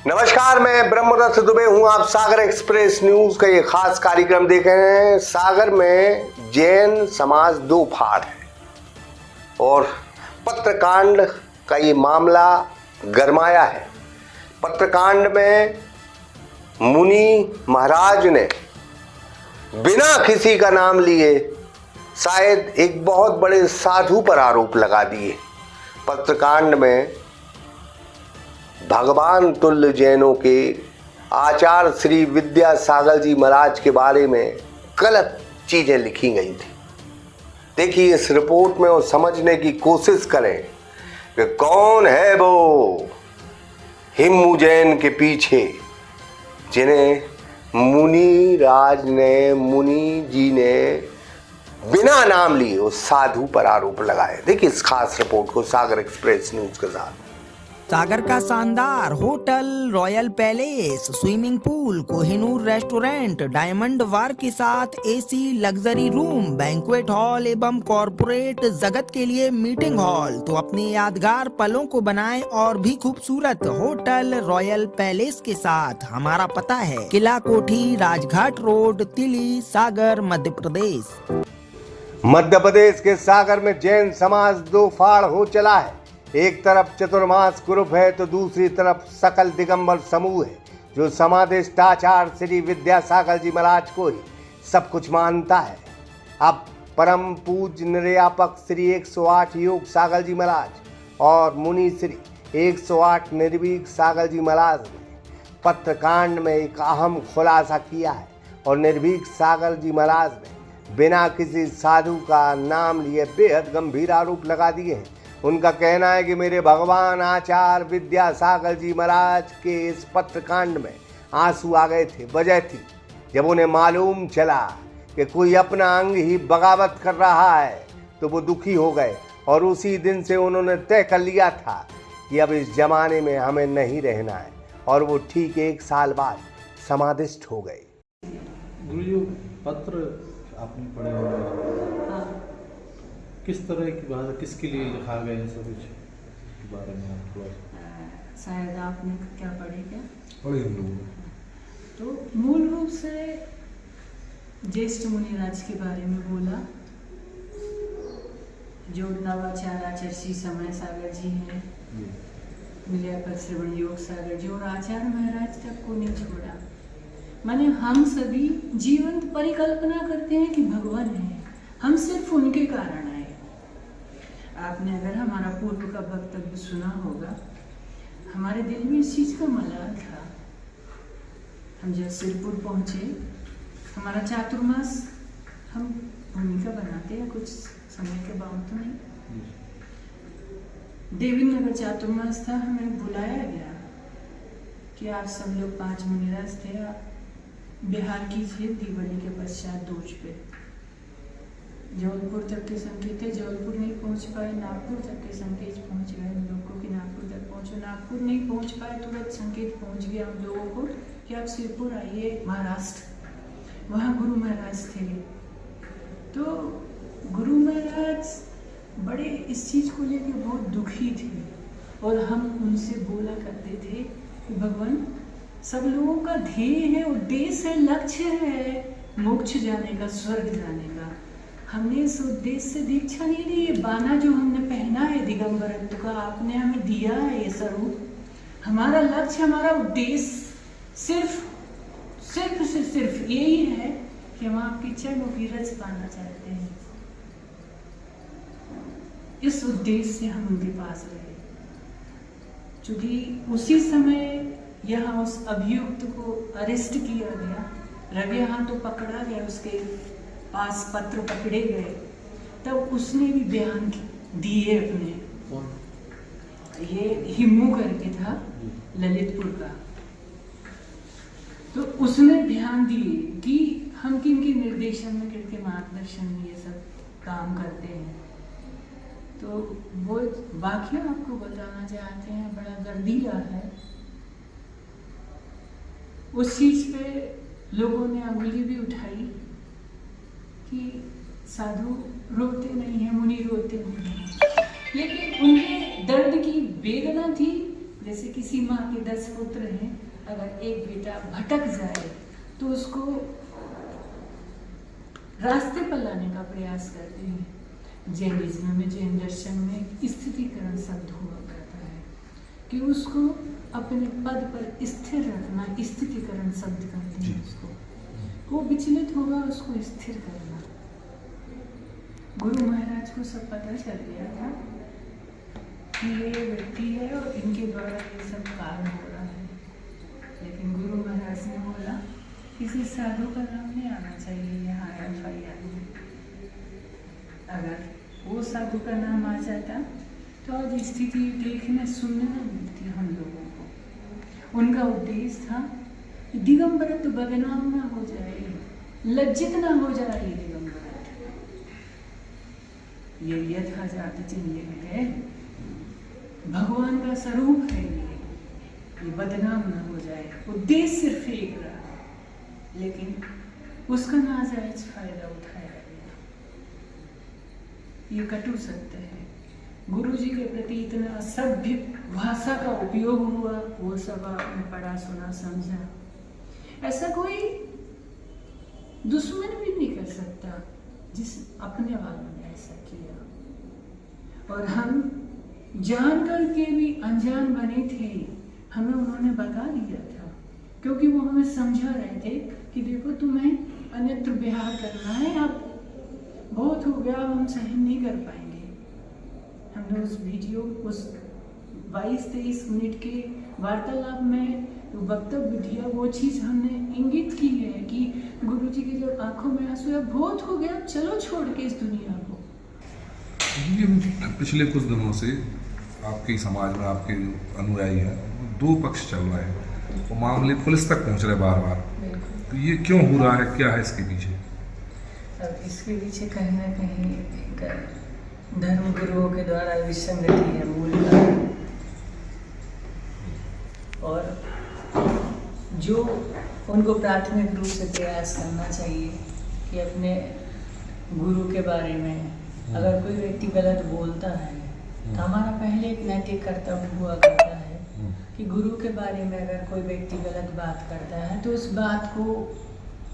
नमस्कार, मैं ब्रह्मदत्त दुबे हूं। आप सागर एक्सप्रेस न्यूज का ये खास कार्यक्रम देख रहे हैं। सागर में जैन समाज दो फाड़ है और पत्रकांड का ये मामला गरमाया है। पत्रकांड में मुनि महाराज ने बिना किसी का नाम लिए शायद एक बहुत बड़े साधु पर आरोप लगा दिए। पत्रकांड में भगवान तुल्य जैनों के आचार्य श्री विद्यासागर जी महाराज के बारे में गलत चीजें लिखी गई थी। देखिए इस रिपोर्ट में और समझने की कोशिश करें कि कौन है वो हिम्मू जैन के पीछे, जिन्हें मुनि जी ने बिना नाम लिए उस साधु पर आरोप लगाए। देखिए इस खास रिपोर्ट को सागर एक्सप्रेस न्यूज के साथ। सागर का शानदार hotel, royal palace, swimming pool, Kohinoor restaurant, diamond bar के साथ AC luxury room, banquet hall एवं कॉर्पोरेट जगत के लिए मीटिंग हॉल। तो अपने यादगार पलों को बनाएं और भी खूबसूरत होटल रॉयल पैलेस के साथ। हमारा पता है किला कोठी, राजघाट रोड, तिली, सागर, मध्य प्रदेश। मध्य प्रदेश के सागर में जैन समाज दो फाड़ हो चला है। एक तरफ चतुर्मास ग्रुप है तो दूसरी तरफ सकल दिगंबर समूह है, जो समाधिस्थ आचार्य श्री विद्यासागर जी महाराज को ही सब कुछ मानता है। अब परम पूज्य निर्यापक श्री 108 योग सागर जी महाराज और मुनि श्री 108 निर्भीक सागर जी महाराज ने पत्रकांड में एक अहम खुलासा किया है और निर्भीक सागर जी महाराज ने बिना किसी साधु का नाम लिए बेहद गंभीर आरोप लगा दिए हैं। उनका कहना है कि मेरे भगवान आचार्य विद्यासागर जी महाराज के इस पत्रकांड में आंसू आ गए थे। वजह थी जब उन्हें मालूम चला कि कोई अपना अंग ही बगावत कर रहा है तो वो दुखी हो गए और उसी दिन से उन्होंने तय कर लिया था कि अब इस जमाने में हमें नहीं रहना है, और वो ठीक 1 साल बाद समाधिस्थ हो गए। गुरुजी, पत्र आपने पढ़े होंगे। हाँ। किस तरह की बात, किसके लिए लिखा गया है, सब कुछ के बारे में आपको शायद आपने क्या पढ़े क्या? पढ़े लोग। तो मूल रूप से ज्येष्ठ मुनिराज के बारे में बोला, जो नवाचार आचार्य श्री समय सागर जी हैं, निर्यापक श्रवण योग सागर जी और आचार्य महाराज तक को नहीं छोड़ा। माने हम सभी जीवंत परिकल्पना करते हैं कि भगवान है, हम सिर्फ उनके कारण आए। आपने अगर हमारा पूर्व का वक्तव्य सुना होगा, हमारे दिल में इस चीज का मलाल था। हम जब सिरपुर पहुंचे, हमारा चातुर्मास हम भूमिका बनाते हैं कुछ समय के बाद, तो नहीं देवी नगर चातुर्मास था। हमें बुलाया गया कि आप सब लोग 5 मुनिराज थे, आप बिहार कीजिए दिवाली के पश्चात दोष पे। जौलपुर तक के संकेत है, जौलपुर नहीं पहुंच पाए, नागपुर तक के संकेत पहुंच गए हम लोग को कि नागपुर तक पहुंचो। नागपुर नहीं पहुंच पाए, तुरंत संकेत पहुंच गया हम लोगों को कि आप सिरपुर आइए महाराष्ट्र, वहाँ गुरु महाराज थे। तो गुरु महाराज बड़े इस चीज़ को लेकर बहुत दुखी थे और हम उनसे बोला करते थे कि भगवान, सब लोगों का ध्येय है, उद्देश्य है, लक्ष्य है मोक्ष जाने का, स्वर्ग जाने का। हमने इस उद्देश्य से दीक्षा नहीं ली। ये बाना जो हमने पहना है दिगंबरत्व का, आपने हमें दिया है ये स्वरूप। हमारा लक्ष्य, हमारा उद्देश्य सिर्फ यही है कि हम आपकी चरणों की रज पाना चाहते हैं। इस उद्देश्य से हम उनके पास रहे। चूंकि उसी समय यहाँ उस अभियुक्त को अरेस्ट किया गया, रवि हाथों पकड़ा गया, उसके पास पत्र पकड़े गए, तब उसने भी बयान दिए अपने। ये हिम्मू करके था ललितपुर का, तो उसने ध्यान दिए कि हम किन के निर्देशन में, किन के मार्गदर्शन में ये सब काम करते हैं। तो वो वाकया आपको बताना चाहते हैं, बड़ा दर्दीला है। उस चीज पे लोगों ने अंगुली भी उठाई कि साधु रोते नहीं है, मुनि रोते नहीं है, लेकिन उनके दर्द की वेदना थी जैसे किसी माँ के 10 पुत्र हैं, अगर एक बेटा भटक जाए तो उसको रास्ते पर लाने का प्रयास करते हैं। जैनिज्म में, जैन दर्शन में स्थितिकरण शब्द हुआ करता है कि उसको अपने पद पर स्थिर रखना, स्थितिकरण शब्द कहते हैं उसको। वो विचलित होगा, उसको स्थिर करना। गुरु महाराज को सब पता चल गया था कि ये व्यक्ति है और इनके द्वारा ये सब कार्य हो रहा है, लेकिन गुरु महाराज ने बोला किसी साधु का नाम नहीं आना चाहिए यहाँ FIR में। अगर वो साधु का नाम आ जाता तो आज स्थिति देखने सुनने न मिलती हम लोगों को। उनका उद्देश्य था कि दिगंबरत्व बदनाम ना हो जाए, लज्जित ना हो जाए ये दिगंबरत्व। ये यथाजात जिंदगी है, भगवान का स्वरूप है ये बदनाम ना हो जाए। उद्देश्य सिर्फ एक रहा, लेकिन उसका नाजायज फायदा उठाया गया। ये कटु सत्य है। गुरु जी के प्रति इतना असभ्य भाषा का उपयोग हुआ, वो सब आपने पढ़ा सुना समझा। ऐसा कोई दुश्मन भी नहीं कर सकता जिस अपने वालों ने ऐसा किया। और हम जान करके भी अनजान बने थे, हमें उन्होंने बता दिया था, क्योंकि वो हमें समझा रहे थे कि देखो तुम्हें अन्यत्र विहार करना है, अब बहुत हो गया, हम सहन नहीं कर पाएंगे। हमने उस वीडियो, उस 22-23 मिनट के वार्तालाप में जो वक्तव्य दिया, वो चीज़ हमने इंगित की है कि गुरु जी की जब आंखों में आंसू है, बहुत हो गया, चलो छोड़ के इस दुनिया को। ये पिछले कुछ दिनों से आपके समाज में आपके जो अनुयायी हैं, दो पक्ष चल रहे हैं, वो मामले पुलिस तक पहुंच रहे बार बार। तो ये क्यों हो रहा है, क्या है इसके पीछे? अब इसके पीछे कहीं ना कहीं एक धर्म गुरुओं के द्वारा विसंगति है मूल कारण। और जो उनको प्राथमिक रूप से प्रयास करना चाहिए कि अपने गुरु के बारे में अगर कोई व्यक्ति गलत बोलता है तो हमारा पहले एक नैतिक कर्तव्य हुआ करता है कि गुरु के बारे में अगर कोई व्यक्ति गलत बात करता है तो उस बात को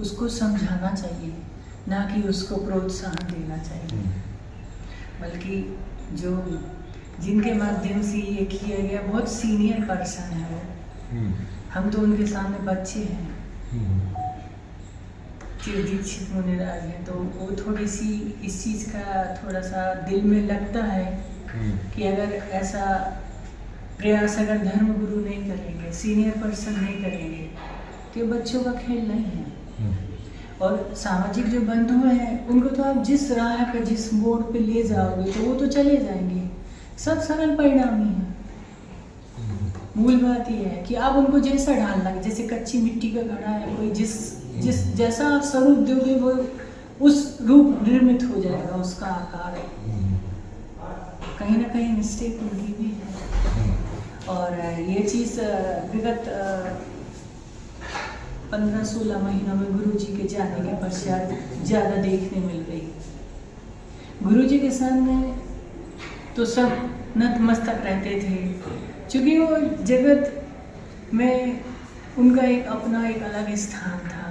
उसको समझाना चाहिए, ना कि उसको प्रोत्साहन देना चाहिए। बल्कि जो जिनके माध्यम से ये किया गया बहुत सीनियर पर्सन है वो, हम तो उनके सामने बच्चे हैं। चिर दीक्षित मुनिराज हैं, तो वो थोड़ी सी इस चीज़ का थोड़ा सा दिल में लगता है कि अगर ऐसा प्रयास अगर धर्म गुरु नहीं करेंगे, सीनियर पर्सन नहीं करेंगे, तो ये बच्चों का खेल नहीं है। और सामाजिक जो बंधु हैं उनको तो आप जिस राह पे, जिस मोड़ पे ले जाओगे तो वो तो चले जाएंगे, सब सरल परिणामी है। मूल बात यह है कि आप उनको जैसा ढालना है, जैसे कच्ची मिट्टी का घड़ा है, कोई जिस जैसा आप स्वरूप दोगे वो उस रूप निर्मित हो जाएगा, उसका आकार। कहीं ना कहीं मिस्टेक उनकी भी है। और ये चीज़ विगत 15-16 महीनों में गुरु जी के जाने के पश्चात ज़्यादा देखने मिल गई। गुरु जी के सामने तो सब नतमस्तक रहते थे, क्योंकि वो जगत में उनका एक अपना एक अलग स्थान था।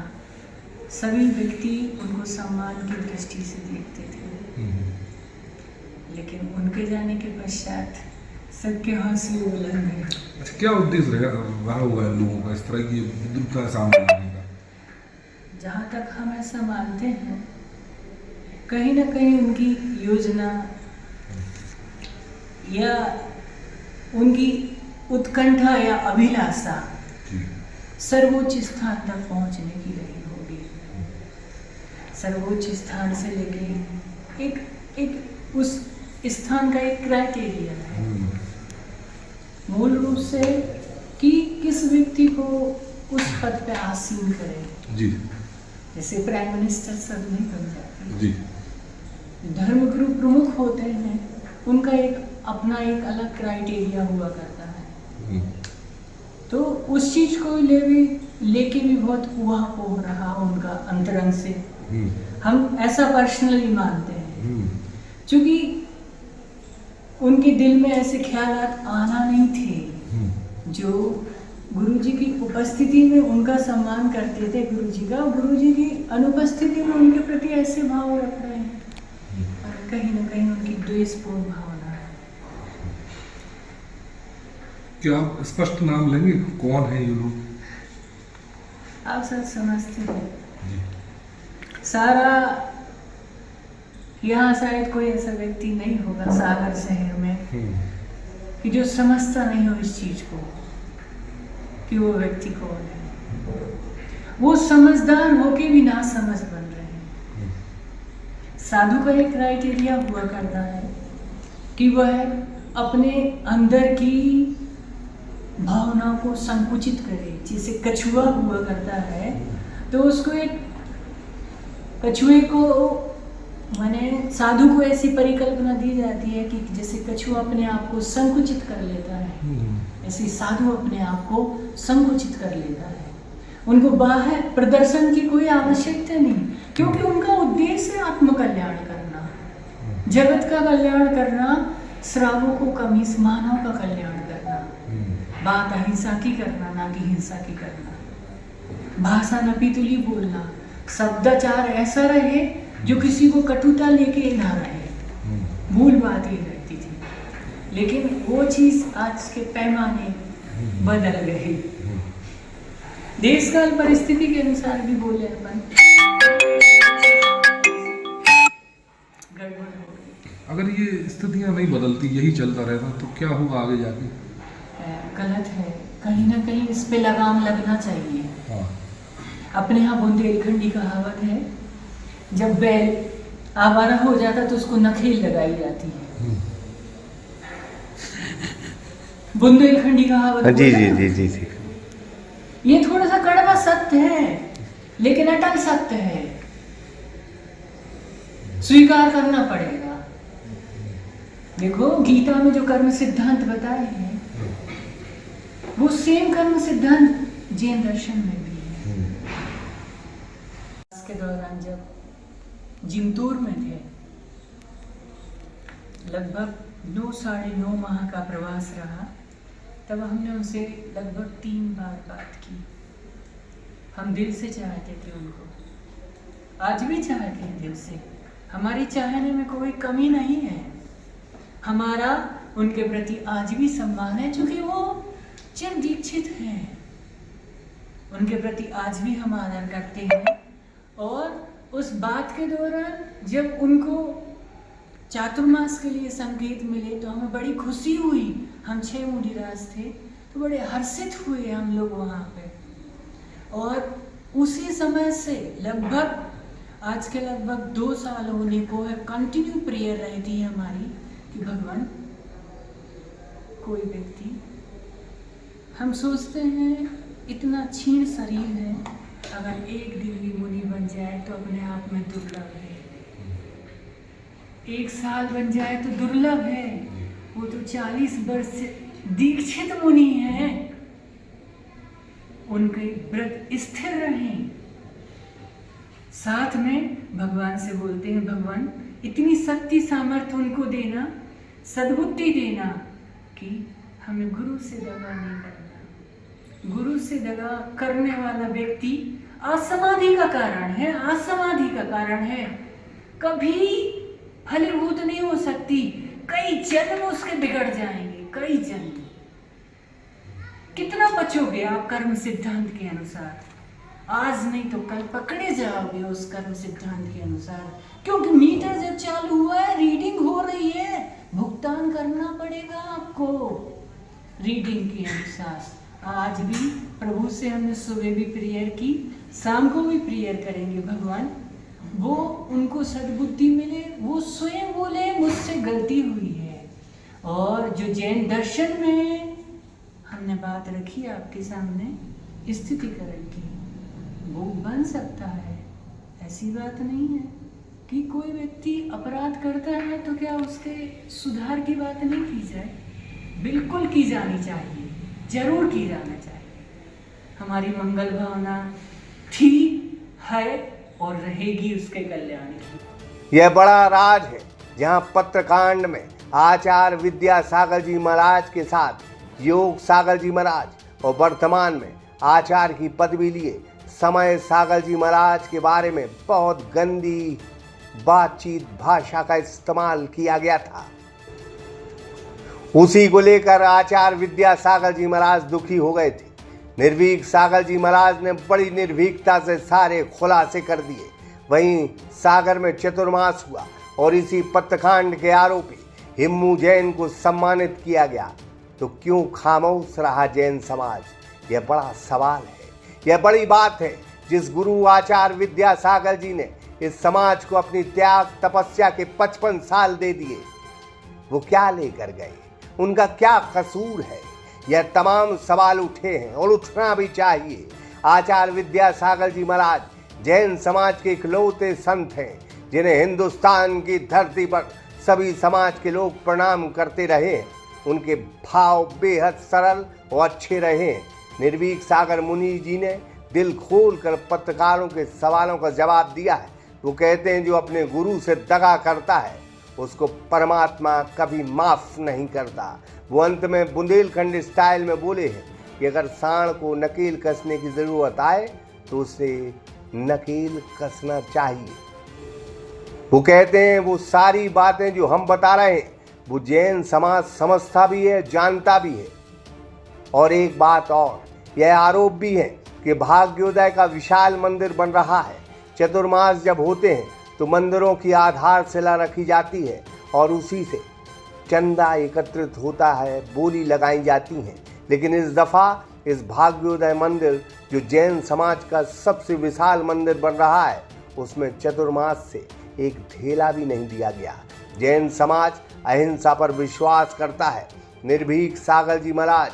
सभी व्यक्ति उनको सम्मान की दृष्टि से देखते थे। लेकिन उनके जाने के पश्चात सबके हंसी बुलंद है। अच्छा, क्या उद्देश्य रहा हुआ है लोगों का इस तरह की विद्रुपता सामने आने का? जहाँ तक हम ऐसा मानते हैं, कहीं ना कहीं उनकी योजना या उनकी उत्कंठा या अभिलाषा सर्वोच्च स्थान तक पहुंचने की रही होगी। सर्वोच्च स्थान से लेके एक उस स्थान का एक क्राइटेरिया है मूल रूप से कि किस व्यक्ति को उस पद पे आसीन करें। जी, जैसे प्राइम मिनिस्टर सब नहीं बन जाते जी। धर्मगुरु प्रमुख होते हैं, उनका एक अपना एक अलग क्राइटेरिया हुआ करता है। तो उस चीज को लेके भी बहुत उहापोह रहा उनका अंतरंग से। हम ऐसा पर्सनली मानते हैं, क्योंकि उनके दिल में ऐसे ख्यालात आना नहीं थे जो गुरुजी की उपस्थिति में उनका सम्मान करते थे गुरुजी का, गुरुजी की अनुपस्थिति में उनके प्रति ऐसे भाव रख रहे हैं और कहीं ना कहीं उनकी द्वेषपूर्ण भावना है। क्या आप स्पष्ट नाम लेंगे, कौन है ये लोग? आप सब समझते हैं सारा, यहाँ शायद कोई ऐसा व्यक्ति नहीं होगा सागर शहर में कि जो समझता नहीं हो इस चीज को कि वो व्यक्ति कौन है। वो समझदार होके भी ना समझ बन रहे हैं। साधु का एक क्राइटेरिया हुआ करता है कि वह अपने अंदर की भावना को संकुचित करे। जैसे कछुआ हुआ करता है तो उसको एक कछुए को माने साधु को ऐसी परिकल्पना दी जाती है कि जैसे कछुआ अपने आप को संकुचित कर लेता है, ऐसे साधु अपने आप को संकुचित कर लेता है। उनको बाहर प्रदर्शन की कोई आवश्यकता नहीं, क्योंकि उनका उद्देश्य है आत्म कल्याण करना, जगत का कल्याण करना, श्रावों को कमी मानव का कल्याण करना, बात अहिंसा की करना ना कि हिंसा की करना, भाषा न पितुली बोलना, शब्दाचार ऐसा रहे जो किसी को कटुता लेके ना रहे। मूल बात ये रहती थी, लेकिन वो चीज आज के पैमाने बदल गई। देश काल परिस्थिति के अनुसार भी बोले अपन गड़बड़ हो गई। अगर ये स्थितियां नहीं बदलती, यही चलता रहता, तो क्या होगा आगे जाके? गलत है, कहीं ना कहीं इस पे लगाम लगना चाहिए। हाँ। अपने यहाँ बुंदेलखंडी कहावत है, जब बैल आवारा हो जाता तो उसको नखेल लगाई जाती है। बुंदेलखंडी कहावत जी जी जी जी जी। ये थोड़ा सा कड़वा सत्य है, लेकिन अटल सत्य है, स्वीकार करना पड़ेगा। देखो गीता में जो कर्म सिद्धांत बताए हैं वो सेम कर्म सिद्धांत जैन दर्शन में भी है। के दौरान जब जिंतूर में थे, लगभग 9-9.5 माह का प्रवास रहा, तब हमने उनसे लगभग 3 बार बात की। हम दिल से चाहते थे उनको, आज भी चाहते हैं दिल से, हमारी चाहने में कोई कमी नहीं है। हमारा उनके प्रति आज भी सम्मान है, क्योंकि वो चिर दीक्षित हैं। उनके प्रति आज भी हम आदर करते हैं। और उस बात के दौरान जब उनको चातुर्मास के लिए संकेत मिले तो हमें बड़ी खुशी हुई। हम 6 मुनिराज थे तो बड़े हर्षित हुए हम लोग वहाँ पे। और उसी समय से लगभग आज के लगभग 2 साल होने को है, कंटिन्यू प्रेयर रहती है हमारी कि भगवान कोई व्यक्ति, हम सोचते हैं इतना क्षीण शरीर है, अगर एक दिन भी मुनि बन जाए तो अपने आप में दुर्लभ है, 1 साल बन जाए तो दुर्लभ है। वो तो 40 वर्ष से दीक्षित मुनि हैं, उनके व्रत स्थिर रहें। साथ में भगवान से बोलते हैं, भगवान इतनी शक्ति सामर्थ्य उनको देना, सद्बुद्धि देना कि हमें गुरु से दगा नहीं करना। गुरु से दगा करने वाला व्यक्ति असमाधि का कारण है, असमाधि का कारण है, कभी फलीभूत नहीं हो सकती। कई जन्म उसके बिगड़ जाएंगे, कई जन्म। कितना बचोगे आप कर्म सिद्धांत के अनुसार? आज नहीं तो कल पकड़े जाओगे उस कर्म सिद्धांत के अनुसार, क्योंकि मीटर जब चालू हुआ है, रीडिंग हो रही है, भुगतान करना पड़ेगा आपको रीडिंग के अनुसार। आज भी प्रभु से हमने सुबह भी प्रेयर की, शाम को भी प्रेयर करेंगे, भगवान वो उनको सद्बुद्धि मिले, वो स्वयं बोले मुझसे गलती हुई है। और जो जैन दर्शन में हमने बात रखी आपके सामने स्थितिकरण की, वो बन सकता है। ऐसी बात नहीं है कि कोई व्यक्ति अपराध करता है तो क्या उसके सुधार की बात नहीं की जाए, बिल्कुल की जानी चाहिए, जरूर की जाना चाहिए। हमारी मंगल भावना थी, है और रहेगी उसके कल्याण की। यह बड़ा राज है जहां पत्रकांड में आचार्य विद्यासागर जी महाराज के साथ योग सागर जी महाराज और वर्तमान में आचार्य की पदवी लिए समय सागर जी महाराज के बारे में बहुत गंदी बातचीत भाषा का इस्तेमाल किया गया था। उसी को लेकर आचार्य विद्यासागर जी महाराज दुखी हो गए थे। निर्भीक सागर जी महाराज ने बड़ी निर्भीकता से सारे खुलासे कर दिए। वहीं सागर में चतुर्मास हुआ और इसी पत्रकांड के आरोपी हिम्मू जैन को सम्मानित किया गया। तो क्यों खामोश रहा जैन समाज? यह बड़ा सवाल है, यह बड़ी बात है। जिस गुरु आचार्य विद्यासागर जी ने इस समाज को अपनी त्याग तपस्या के 55 साल दे दिए, वो क्या लेकर गए? उनका क्या कसूर है? यह तमाम सवाल उठे हैं और उठना भी चाहिए। आचार्य विद्यासागर जी महाराज जैन समाज के इकलौते संत हैं जिन्हें हिंदुस्तान की धरती पर सभी समाज के लोग प्रणाम करते रहे हैं। उनके भाव बेहद सरल और अच्छे रहे हैं। निर्भीक सागर मुनि जी ने दिल खोल कर पत्रकारों के सवालों का जवाब दिया है। वो कहते हैं जो अपने गुरु से दगा करता है उसको परमात्मा कभी माफ नहीं करता। वो अंत में बुंदेलखंड स्टाइल में बोले हैं कि अगर सांड को नकेल कसने की जरूरत आए तो उसे नकेल कसना चाहिए। वो कहते हैं वो सारी बातें जो हम बता रहे हैं वो जैन समाज समझता भी है, जानता भी है। और एक बात और, यह आरोप भी है कि भाग्योदय का विशाल मंदिर बन रहा है। चतुर्मास जब होते हैं तो मंदिरों की आधारशिला रखी जाती है और उसी से चंदा एकत्रित होता है, बोली लगाई जाती हैं। लेकिन इस दफा इस भाग्योदय मंदिर जो जैन समाज का सबसे विशाल मंदिर बन रहा है उसमें चतुर्मास से एक ढेला भी नहीं दिया गया। जैन समाज अहिंसा पर विश्वास करता है। निर्भीक सागर जी महाराज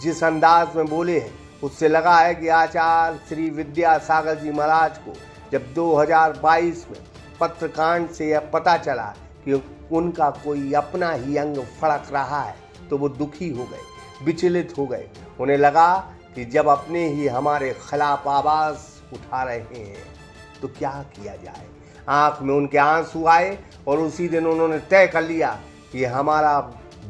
जिस अंदाज में बोले हैं उससे लगा है कि आचार्य श्री विद्यासागर जी महाराज को जब 2022 में पत्रकांड से यह पता चला कि उनका कोई अपना ही अंग फड़क रहा है तो वो दुखी हो गए, विचलित हो गए। उन्हें लगा कि जब अपने ही हमारे खिलाफ आवाज उठा रहे हैं तो क्या किया जाए। आंख में उनके आंसू आए और उसी दिन उन्होंने तय कर लिया कि हमारा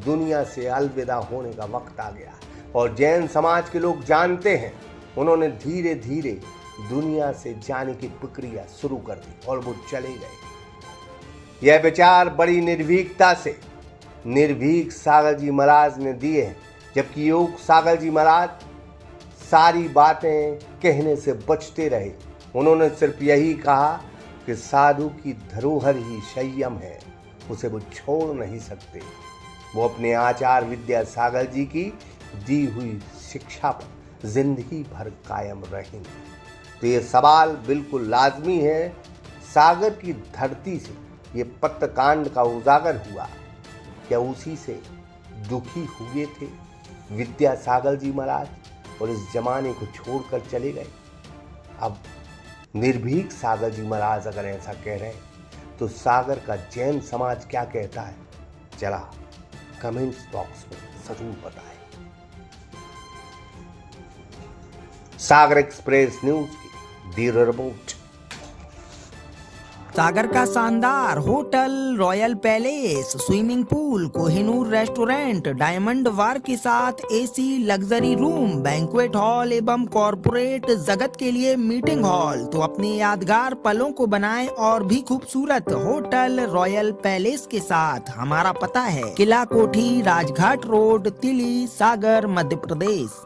दुनिया से अलविदा होने का वक्त आ गया। और जैन समाज के लोग जानते हैं, उन्होंने धीरे धीरे दुनिया से जाने की प्रक्रिया शुरू कर दी और वो चले गए। यह विचार बड़ी निर्भीकता से निर्भीक सागर जी महाराज ने दिए हैं, जबकि योग सागर जी महाराज सारी बातें कहने से बचते रहे। उन्होंने सिर्फ यही कहा कि साधु की धरोहर ही संयम है, उसे वो छोड़ नहीं सकते। वो अपने आचार्य विद्यासागर जी की दी हुई शिक्षा पर जिंदगी भर कायम रहेंगे। तो ये सवाल बिल्कुल लाजमी है, सागर की धरती से ये पत्रकांड का उजागर हुआ, क्या उसी से दुखी हुए थे विद्यासागर जी महाराज और इस जमाने को छोड़कर चले गए? अब निर्भीक सागर जी महाराज अगर ऐसा कह रहे हैं तो सागर का जैन समाज क्या कहता है, चला कमेंट्स बॉक्स में जरूर बताएं। सागर एक्सप्रेस न्यूज की ब्यूरो रिपोर्ट। सागर का शानदार hotel, royal palace, swimming pool, Kohinoor restaurant, diamond bar के साथ AC luxury room, banquet hall एवं कॉरपोरेट जगत के लिए मीटिंग हॉल। तो अपने यादगार पलों को बनाएं और भी खूबसूरत होटल रॉयल पैलेस के साथ। हमारा पता है किला कोठी, राजघाट रोड, तिली, सागर, मध्य प्रदेश।